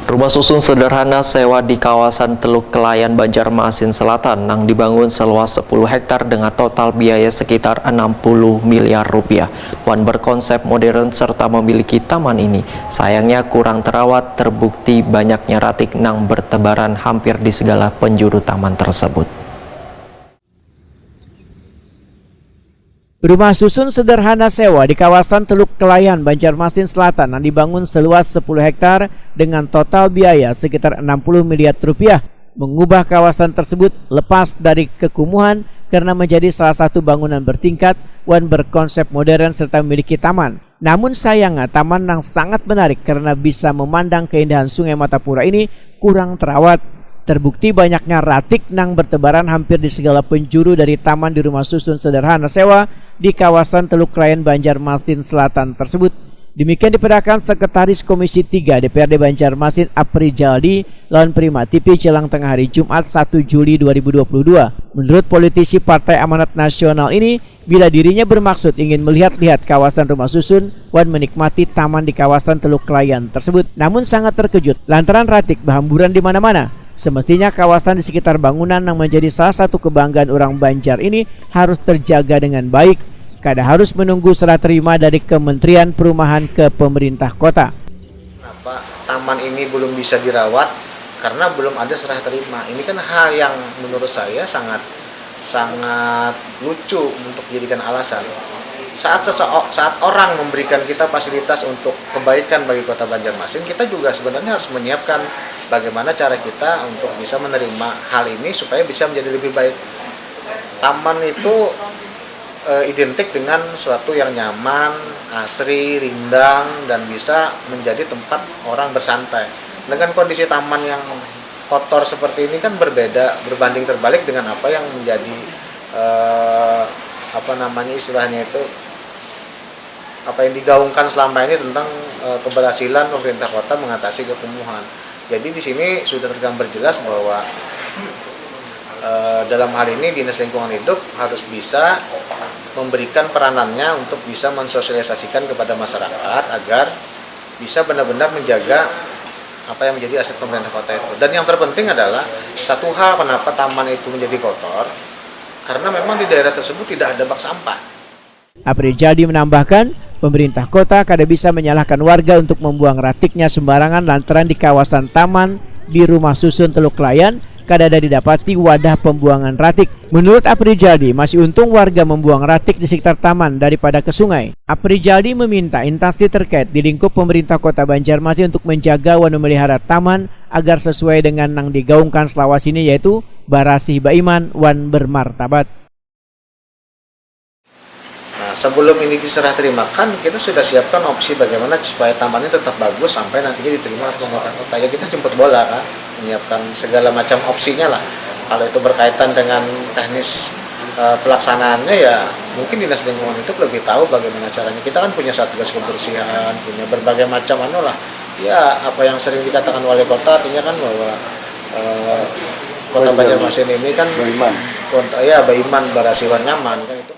Rumah susun sederhana sewa di kawasan Teluk Kelayan, Banjarmasin Selatan yang dibangun seluas 10 hektar dengan total biaya sekitar 60 miliar rupiah. Wan berkonsep modern serta memiliki taman ini sayangnya kurang terawat, terbukti banyaknya ratik nang bertebaran hampir di segala penjuru taman tersebut. Rumah susun sederhana sewa di kawasan Teluk Kelayan, Banjarmasin Selatan yang dibangun seluas 10 hektar dengan total biaya sekitar 60 miliar rupiah mengubah kawasan tersebut lepas dari kekumuhan karena menjadi salah satu bangunan bertingkat dan berkonsep modern serta memiliki taman. Namun sayangnya taman yang sangat menarik karena bisa memandang keindahan Sungai Matapura ini kurang terawat. Terbukti banyaknya ratik nang bertebaran hampir di segala penjuru dari taman di rumah susun sederhana sewa di kawasan Teluk Kelayan, Banjarmasin Selatan tersebut. Demikian diperkirakan Sekretaris Komisi 3 DPRD Banjarmasin Apri Jaldi lawan Prima TV jelang tengah hari Jumat 1 Juli 2022. Menurut politisi Partai Amanat Nasional ini, bila dirinya bermaksud ingin melihat-lihat kawasan rumah susun dan menikmati taman di kawasan Teluk Kelayan tersebut, namun sangat terkejut lantaran ratik berhamburan di mana-mana. Semestinya kawasan di sekitar bangunan yang menjadi salah satu kebanggaan orang Banjar ini harus terjaga dengan baik. Kada harus menunggu serah terima dari Kementerian Perumahan ke pemerintah kota. Kenapa taman ini belum bisa dirawat? Karena belum ada serah terima. Ini kan hal yang menurut saya sangat lucu untuk dijadikan alasan. Saat orang memberikan kita fasilitas untuk kebaikan bagi kota Banjarmasin, kita juga sebenarnya harus menyiapkan bagaimana cara kita untuk bisa menerima hal ini supaya bisa menjadi lebih baik. Taman itu identik dengan suatu yang nyaman, asri, rindang, dan bisa menjadi tempat orang bersantai. Dengan kondisi taman yang kotor seperti ini kan berbanding terbalik dengan apa yang menjadi istilahnya itu apa yang digaungkan selama ini tentang keberhasilan pemerintah kota mengatasi kekumuhan. Jadi di sini sudah tergambar jelas bahwa dalam hal ini Dinas Lingkungan Hidup harus bisa memberikan peranannya untuk bisa mensosialisasikan kepada masyarakat agar bisa benar-benar menjaga apa yang menjadi aset pemerintah kota itu. Dan yang terpenting adalah satu hal, kenapa taman itu menjadi kotor, karena memang di daerah tersebut tidak ada bak sampah. Apri Jaldi menambahkan, pemerintah kota kada bisa menyalahkan warga untuk membuang ratiknya sembarangan lantaran di kawasan taman di rumah susun Teluk Kelayan kada ada didapati wadah pembuangan ratik. Menurut Apri Jaldi, masih untung warga membuang ratik di sekitar taman daripada ke sungai. Apri Jaldi meminta instansi terkait di lingkup pemerintah kota Banjarmasin untuk menjaga dan memelihara taman agar sesuai dengan yang digaungkan selawas ini, yaitu barasih baiman wan bermartabat. Nah, sebelum ini diserah terimakan, kita sudah siapkan opsi bagaimana supaya taman ini tetap bagus sampai nantinya diterima oleh pemerintah kota. Ya kita jemput bola kan, menyiapkan segala macam opsinya lah. Kalau itu berkaitan dengan teknis pelaksanaannya, ya mungkin Dinas Lingkungan Hidup lebih tahu bagaimana caranya. Kita kan punya satgas kebersihan, punya berbagai macam ya apa yang sering dikatakan wali kota, artinya kan bahwa kota Banjarmasin ini kan baiman, barasiwan nyaman kan itu.